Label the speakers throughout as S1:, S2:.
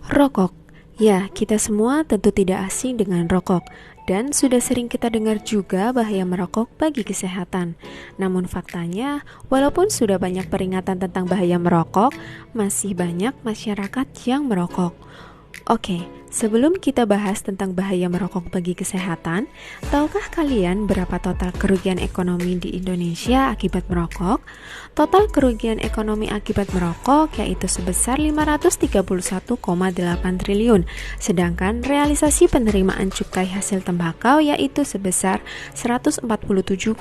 S1: Rokok. Ya, kita semua tentu tidak asing dengan rokok dan sudah sering kita dengar juga bahaya merokok bagi kesehatan. Namun faktanya, walaupun sudah banyak peringatan tentang bahaya merokok, masih banyak masyarakat yang merokok. Oke, sebelum kita bahas tentang bahaya merokok bagi kesehatan, tahukah kalian berapa total kerugian ekonomi di Indonesia akibat merokok? Total kerugian ekonomi akibat merokok yaitu sebesar 531,8 triliun, sedangkan realisasi penerimaan cukai hasil tembakau yaitu sebesar 147,7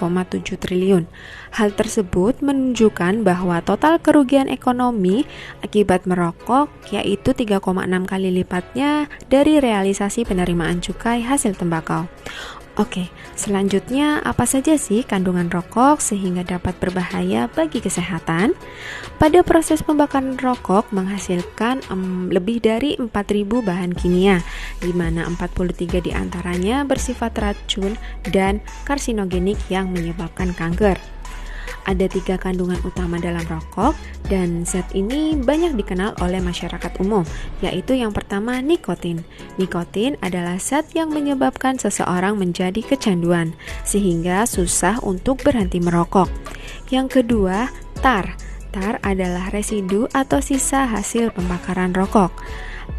S1: triliun. Hal tersebut menunjukkan bahwa total kerugian ekonomi akibat merokok yaitu 3,6 kali lipatnya dari realisasi penerimaan cukai hasil tembakau. Oke, selanjutnya apa saja sih kandungan rokok sehingga dapat berbahaya bagi kesehatan? Pada proses pembakaran rokok menghasilkan lebih dari 4.000 bahan kimia, di mana 43 diantaranya bersifat racun dan karsinogenik yang menyebabkan kanker. Ada 3 kandungan utama dalam rokok dan zat ini banyak dikenal oleh masyarakat umum, yaitu yang pertama nikotin. Nikotin adalah zat yang menyebabkan seseorang menjadi kecanduan, sehingga susah untuk berhenti merokok. Yang kedua, tar. Tar adalah residu atau sisa hasil pembakaran rokok.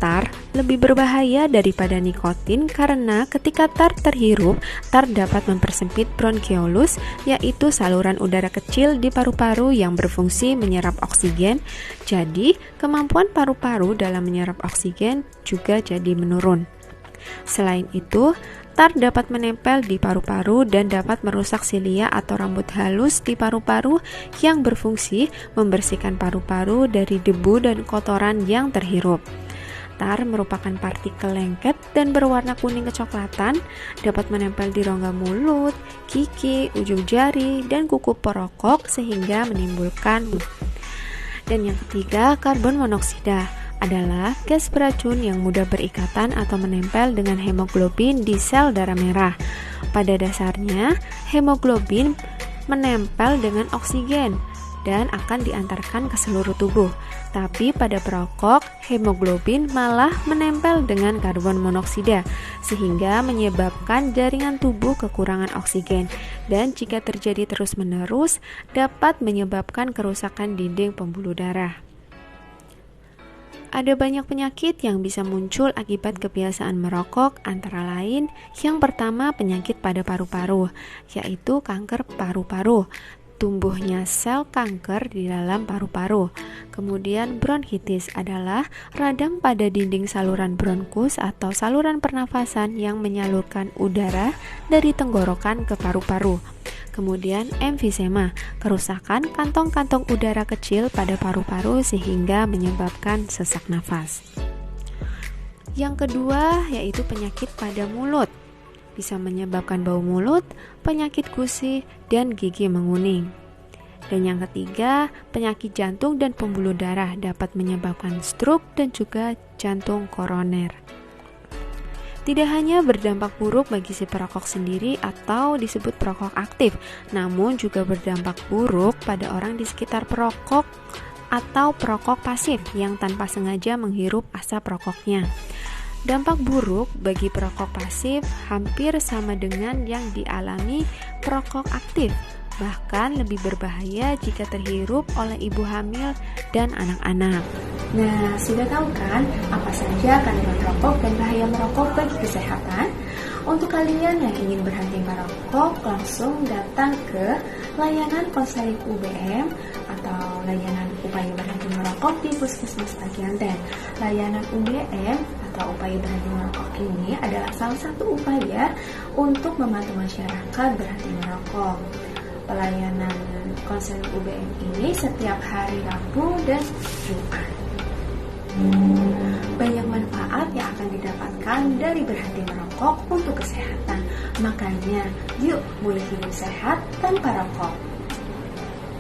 S1: Tar lebih berbahaya daripada nikotin karena ketika tar terhirup, tar dapat mempersempit bronkiolus, yaitu saluran udara kecil di paru-paru yang berfungsi menyerap oksigen. Jadi, kemampuan paru-paru dalam menyerap oksigen juga jadi menurun. Selain itu, tar dapat menempel di paru-paru dan dapat merusak silia atau rambut halus di paru-paru yang berfungsi membersihkan paru-paru dari debu dan kotoran yang terhirup. Tar merupakan partikel lengket dan berwarna kuning kecoklatan, dapat menempel di rongga mulut, gigi, ujung jari, dan kuku perokok sehingga menimbulkan. Dan yang ketiga, karbon monoksida adalah gas beracun yang mudah berikatan atau menempel dengan hemoglobin di sel darah merah. Pada dasarnya, hemoglobin menempel dengan oksigen dan akan diantarkan ke seluruh tubuh. Tapi pada perokok, hemoglobin malah menempel dengan karbon monoksida, sehingga menyebabkan jaringan tubuh kekurangan oksigen, dan jika terjadi terus-menerus, dapat menyebabkan kerusakan dinding pembuluh darah. Ada banyak penyakit yang bisa muncul akibat kebiasaan merokok, antara lain, yang pertama penyakit pada paru-paru, yaitu kanker paru-paru. Tumbuhnya sel kanker di dalam paru-paru. Kemudian bronkitis adalah radang pada dinding saluran bronkus atau saluran pernafasan yang menyalurkan udara dari tenggorokan ke paru-paru. Kemudian emfisema, kerusakan kantong-kantong udara kecil pada paru-paru sehingga menyebabkan sesak nafas. Yang kedua yaitu penyakit pada mulut. Bisa menyebabkan bau mulut, penyakit gusi, dan gigi menguning. Dan yang ketiga, penyakit jantung dan pembuluh darah dapat menyebabkan stroke dan juga jantung koroner. Tidak hanya berdampak buruk bagi si perokok sendiri atau disebut perokok aktif, namun juga berdampak buruk pada orang di sekitar perokok atau perokok pasif yang tanpa sengaja menghirup asap rokoknya. Dampak buruk bagi perokok pasif hampir sama dengan yang dialami perokok aktif, bahkan lebih berbahaya jika terhirup oleh ibu hamil dan anak-anak.
S2: Nah, sudah tahu kan apa saja kandungan rokok dan bahaya merokok bagi kesehatan? Untuk kalian yang ingin berhenti merokok, langsung datang ke layanan konseling UBM atau layanan upaya berhenti merokok di Puskesmas Pagianten. Layanan UBM atau upaya berhenti merokok ini adalah salah satu upaya untuk membantu masyarakat berhenti merokok. Pelayanan konseling UBM ini setiap hari Rabu dan Jumat. Banyak manfaat yang akan didapatkan dari berhenti merokok untuk kesehatan. Makanya, yuk mulai hidup sehat tanpa rokok.